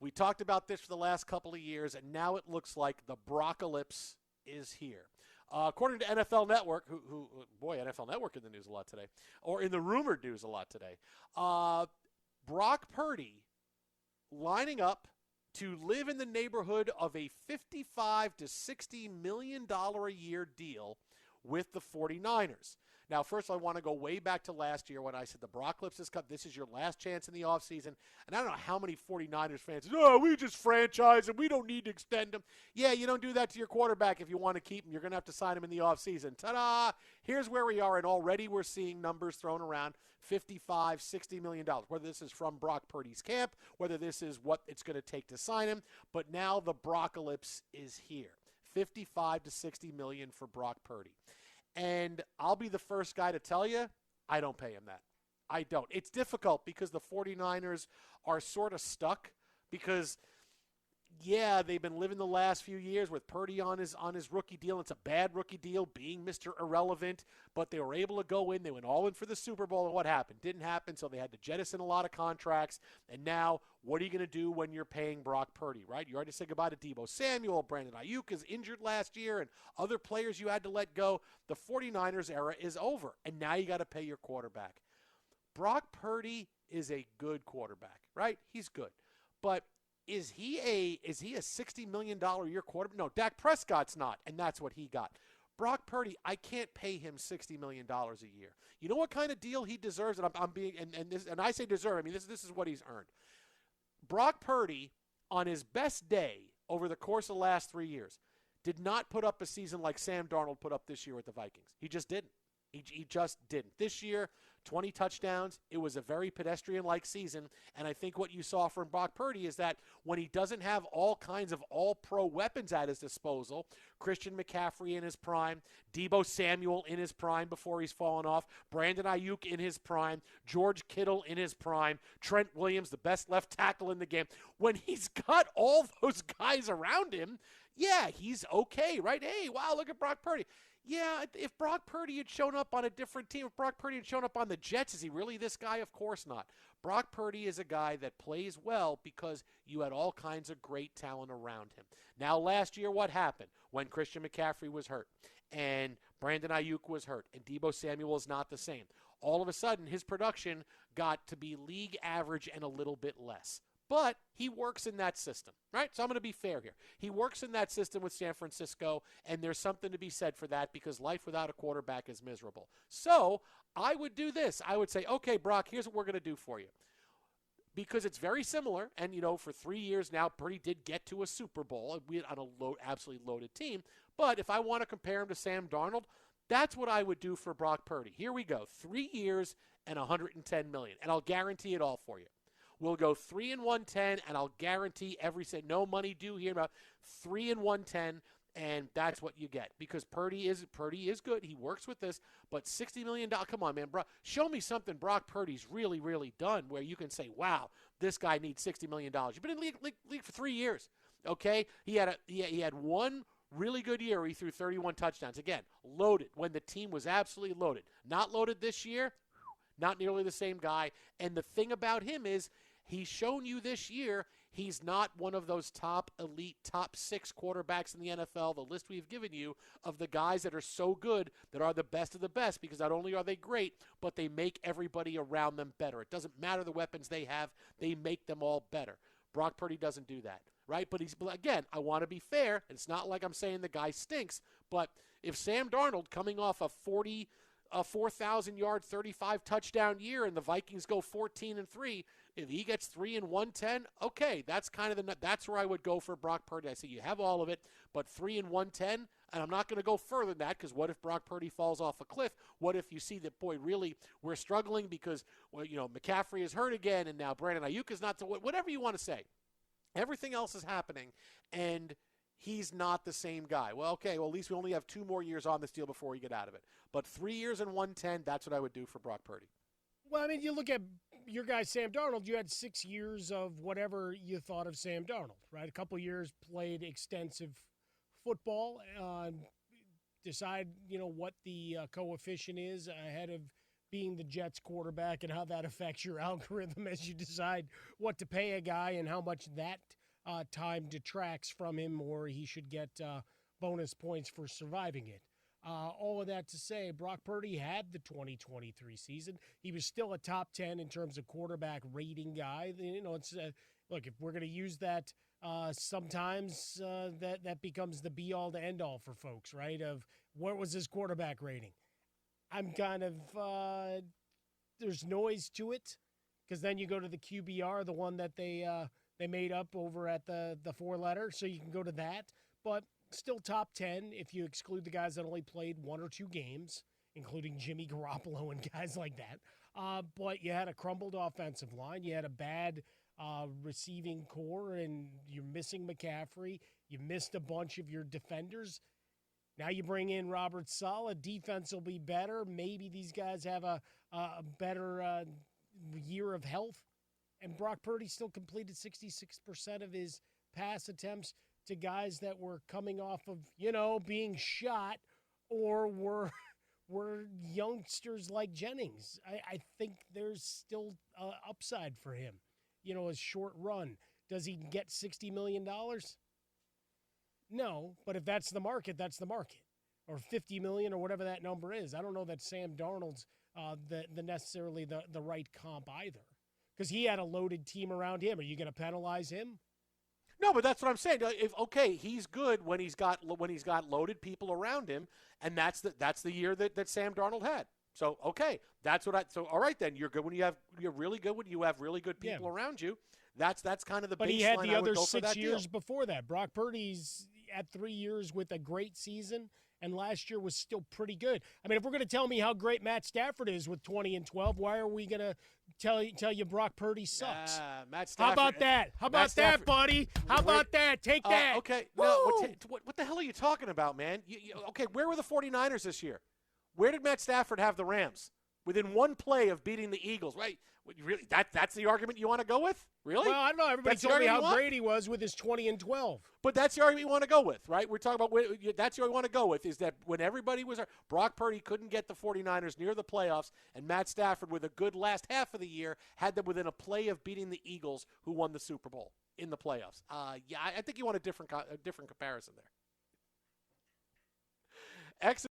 We talked about this for the last couple of years, and now it looks like the Brockalypse is here. According to NFL Network, boy, NFL Network in the news a lot today, or in the rumored news a lot today, Brock Purdy lining up to live in the neighborhood of a $55 to $60 million a year deal with the 49ers. Now, first, I want to go way back to last year when I said the Brocklips is cut. This is your last chance in the offseason. And I don't know how many 49ers fans said, oh, we just franchise him. We don't need to extend him. Yeah, you don't do that to your quarterback if you want to keep him. You're going to have to sign him in the offseason. Ta-da! Here's where we are, and already we're seeing numbers thrown around, $55, $60 million, whether this is from Brock Purdy's camp, whether this is what it's going to take to sign him. But now the Brockalypse is here. $55 to $60 million for Brock Purdy. And I'll be the first guy to tell you, I don't pay him that. I don't. It's difficult because the 49ers are sort of stuck because, yeah, they've been living the last few years with Purdy on his rookie deal. It's a bad rookie deal, being Mr. Irrelevant, but they were able to go in. They went all in for the Super Bowl, and what happened? Didn't happen, so they had to jettison a lot of contracts. And now, what are you going to do when you're paying Brock Purdy, right? You already said goodbye to Deebo Samuel. Brandon Ayuk is injured last year, and other players you had to let go. The 49ers era is over, and now you got to pay your quarterback. Brock Purdy is a good quarterback, right? He's good. But is he a $60 million a year quarterback? No, Dak Prescott's not, and that's what he got. Brock Purdy, I can't pay him $60 million a year. You know what kind of deal he deserves? And I'm being and I say deserve. I mean this is what he's earned. Brock Purdy, on his best day over the course of the last 3 years, did not put up a season like Sam Darnold put up this year with the Vikings. He just didn't. He just didn't. This year, 20 touchdowns. It was a very pedestrian-like season, and I think what you saw from Brock Purdy is that when he doesn't have all kinds of all-pro weapons at his disposal, Christian McCaffrey in his prime, Deebo Samuel in his prime before he's fallen off, Brandon Ayuk in his prime, George Kittle in his prime, Trent Williams, the best left tackle in the game. When he's got all those guys around him, yeah, he's okay, right? Hey, wow, look at Brock Purdy. Yeah, if Brock Purdy had shown up on a different team, if Brock Purdy had shown up on the Jets, is he really this guy? Of course not. Brock Purdy is a guy that plays well because you had all kinds of great talent around him. Now, last year, what happened when Christian McCaffrey was hurt and Brandon Ayuk was hurt and Deebo Samuel is not the same? All of a sudden, his production got to be league average and a little bit less. But he works in that system, right? So I'm going to be fair here. He works in that system with San Francisco, and there's something to be said for that because life without a quarterback is miserable. So I would do this. I would say, okay, Brock, here's what we're going to do for you. Because it's very similar, and, for 3 years now, Purdy did get to a Super Bowl on a absolutely loaded team. But if I want to compare him to Sam Darnold, that's what I would do for Brock Purdy. Here we go, 3 years and $110 million, and I'll guarantee it all for you. We'll go 3 and 110, and I'll guarantee every cent. No money due here. About 3 and 110, and that's what you get because Purdy is good. He works with this, but $60 million. Come on, man, bro. Show me something Brock Purdy's really, really done where you can say, wow, this guy needs $60 million. You've been in league for 3 years. Okay, he had one really good year where he threw 31 touchdowns. Again, loaded when the team was absolutely loaded. Not loaded this year. Not nearly the same guy. And the thing about him is he's shown you this year he's not one of those top elite, top 6 quarterbacks in the NFL, the list we've given you of the guys that are so good that are the best of the best because not only are they great, but they make everybody around them better. It doesn't matter the weapons they have. They make them all better. Brock Purdy doesn't do that, right? But again, I want to be fair. It's not like I'm saying the guy stinks, but if Sam Darnold coming off a 4,000-yard, 35-touchdown year, and the Vikings go 14-3. If he gets 3 and 110, okay, that's kind of that's where I would go for Brock Purdy. I say you have all of it, but 3 and 110, and I'm not going to go further than that because what if Brock Purdy falls off a cliff? What if you see that boy really we're struggling because McCaffrey is hurt again, and now Brandon Ayuk is not. Whatever you want to say, everything else is happening, and he's not the same guy. Well, okay, at least we only have 2 more years on this deal before we get out of it. But 3 years and 110, that's what I would do for Brock Purdy. Well, I mean, you look at your guy, Sam Darnold, you had 6 years of whatever you thought of Sam Darnold, right? A couple years played extensive football, decide, what the coefficient is ahead of being the Jets quarterback and how that affects your algorithm as you decide what to pay a guy and how much that time detracts from him, or he should get bonus points for surviving it. All of that to say, Brock Purdy had the 2023 season. He was still a top 10 in terms of quarterback rating guy. It's look, if we're going to use that sometimes, that becomes the be-all to end-all for folks, right? Of what was his quarterback rating? I'm kind of there's noise to it, because then you go to the QBR, the one that they made up over at the 4-letter, so you can go to that. But still top 10 if you exclude the guys that only played 1 or 2 games, including Jimmy Garoppolo and guys like that. But you had a crumbled offensive line. You had a bad receiving core, and you're missing McCaffrey. You missed a bunch of your defenders. Now you bring in Robert Saleh. Defense will be better. Maybe these guys have a better year of health. And Brock Purdy still completed 66% of his pass attempts to guys that were coming off of, being shot or were youngsters like Jennings. I think there's still upside for him. A short run. Does he get $60 million? No, but if that's the market, that's the market. Or $50 million or whatever that number is. I don't know that Sam Darnold's the necessarily the right comp either, because he had a loaded team around him. Are you going to penalize him? No, but that's what I'm saying. He's good when he's got loaded people around him, and that's the year that Sam Darnold had. So all right then, you're good when you're really good when you have really good people around you. That's kind of the baseline. But he had the other 6 years before that. Brock Purdy's at 3 years with a great season, and last year was still pretty good. I mean, if we're going to tell me how great Matt Stafford is with 20-12, why are we going to tell you Brock Purdy sucks? Matt Stafford. How about that? How about that, buddy? How about that? Take that. Okay. No, what the hell are you talking about, man? Okay, where were the 49ers this year? Where did Matt Stafford have the Rams? Within one play of beating the Eagles, right? Really, that's the argument you want to go with? Really? Well, I don't know. Everybody told me how great he was with his 20-12. But that's the argument you want to go with, right? We're talking about that's the argument you want to go with, is that when everybody was Brock Purdy couldn't get the 49ers near the playoffs, and Matt Stafford, with a good last half of the year, had them within a play of beating the Eagles, who won the Super Bowl in the playoffs. I think you want a different comparison there.